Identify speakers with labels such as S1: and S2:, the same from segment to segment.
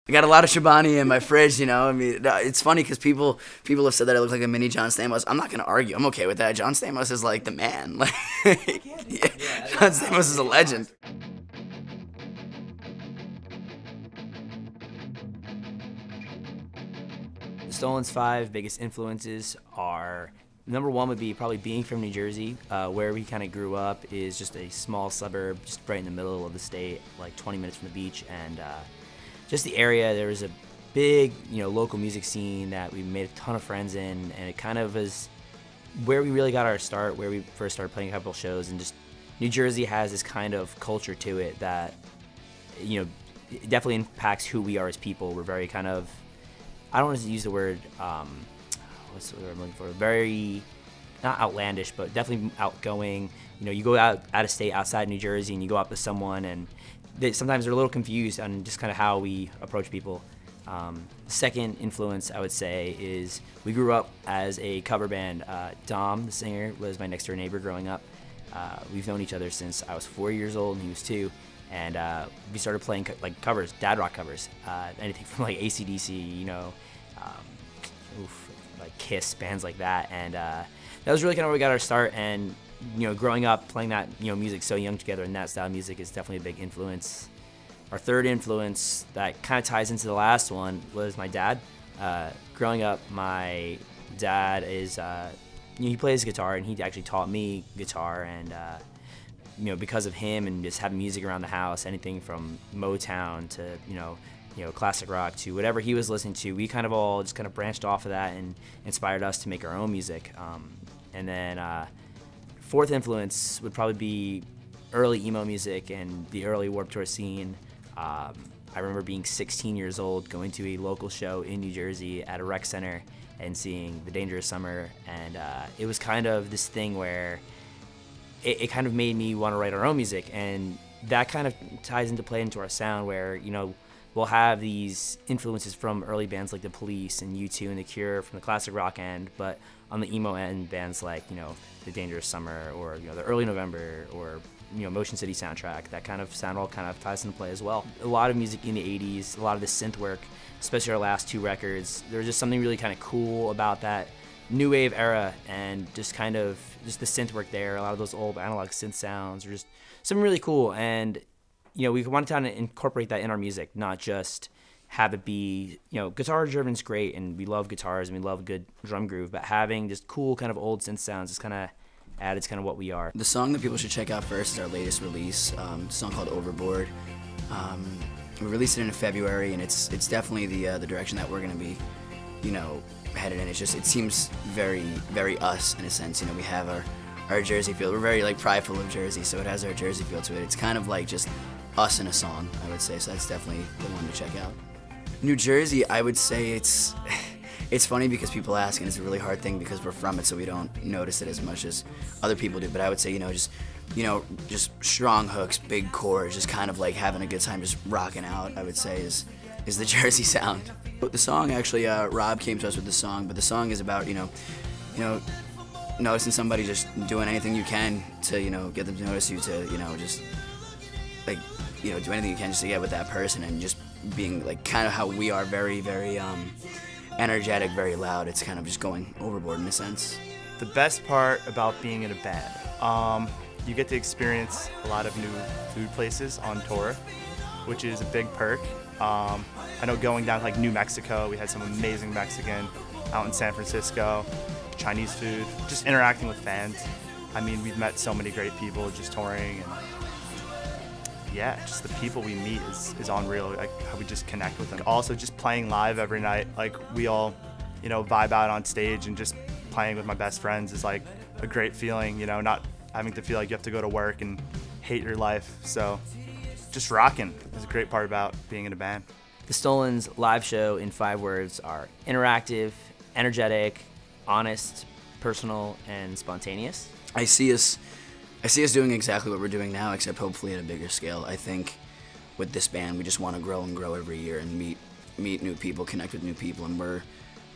S1: I got a lot of Chobani in my fridge, you know. I mean, it's funny because people have said that I look like a mini John Stamos. I'm not gonna argue. I'm okay with that. John Stamos is like the man. Like, yeah, John Stamos is a legend.
S2: The Stolen's 5 biggest influences are, number one would be probably being from New Jersey. Where we kind of grew up is just a small suburb, just right in the middle of the state, like 20 minutes from the beach, and just the area. There was a big, local music scene that we made a ton of friends in, and it kind of was where we really got our start, where we first started playing a couple shows. And just New Jersey has this kind of culture to it that, it definitely impacts who we are as people. We're very kind of, I don't want to use the word, what's the word I'm looking for? Very, not outlandish, but definitely outgoing. You go out of state, outside New Jersey, and you go up to someone, and sometimes they're a little confused on just kind of how we approach people. Second influence, I would say, is we grew up as a cover band. Dom, the singer, was my next door neighbor growing up. We've known each other since I was 4 years old and he was 2. And we started playing like covers, dad rock covers, anything from like AC/DC, like Kiss, bands like that. And that was really kind of where we got our start. And growing up playing that music so young together, and that style of music is definitely a big influence. Our third influence that kind of ties into the last one was my dad. Growing up, my dad is he plays guitar, and he actually taught me guitar. And because of him and just having music around the house, anything from Motown to classic rock to whatever he was listening to, we kind of all just kind of branched off of that and inspired us to make our own music. And then fourth influence would probably be early emo music and the early Warped Tour scene. I remember being 16 years old, going to a local show in New Jersey at a rec center and seeing The Dangerous Summer, and it was kind of this thing where it kind of made me want to write our own music, and that kind of ties into play into our sound where, we'll have these influences from early bands like The Police and U2 and The Cure from the classic rock end, but on the emo end, bands like, The Dangerous Summer or, The Early November or, Motion City Soundtrack. That kind of sound all kind of ties into play as well. A lot of music in the 80s, a lot of the synth work, especially our last 2 records, there was just something really kind of cool about that new wave era, and just the synth work there. A lot of those old analog synth sounds are just something really cool. And we wanted to incorporate that in our music, not just have it be, guitar driven's great, and we love guitars and we love good drum groove, but having just cool kind of old synth sounds is kind of added to kind of what we are.
S1: The song that people should check out first is our latest release, a song called Overboard. We released it in February, and it's definitely the direction that we're going to be, headed in. It seems very, very us in a sense. We have our Jersey feel. We're very prideful of Jersey, so it has our Jersey feel to it. It's kind of like just us in a song, I would say. So that's definitely the one to check out. New Jersey, I would say it's funny because people ask, and it's a really hard thing because we're from it, so we don't notice it as much as other people do. But I would say, just strong hooks, big chords, just kind of like having a good time, just rocking out, I would say is the Jersey sound. But the song actually, Rob came to us with the song, but the song is about, noticing somebody just doing anything you can to, get them to notice you, to, just do anything you can just to get with that person, and just being kind of how we are, very, very energetic, very loud. It's kind of just going overboard in a sense.
S3: The best part about being in a band, you get to experience a lot of new food places on tour, which is a big perk. I know going down to New Mexico, we had some amazing Mexican. Out in San Francisco, Chinese food, just interacting with fans. I mean, we've met so many great people just touring, and yeah, just the people we meet is unreal, how we just connect with them. Also, just playing live every night, we all, vibe out on stage, and just playing with my best friends is a great feeling, not having to feel like you have to go to work and hate your life. So just rocking is a great part about being in a band.
S2: The Stolen's live show in 5 words are interactive, energetic, honest, personal, and spontaneous.
S1: I see us doing exactly what we're doing now, except hopefully at a bigger scale. I think with this band, we just want to grow and grow every year and meet new people, connect with new people, and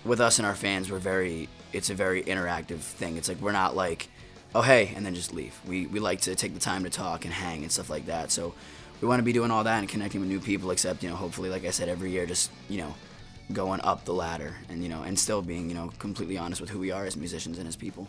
S1: with us and our fans, it's a very interactive thing. It's we're not oh hey, and then just leave. We like to take the time to talk and hang and stuff like that. So we want to be doing all that and connecting with new people, except, you know, hopefully, like I said, every year just, you know, going up the ladder and, you know, and still being, you know, completely honest with who we are as musicians and as people.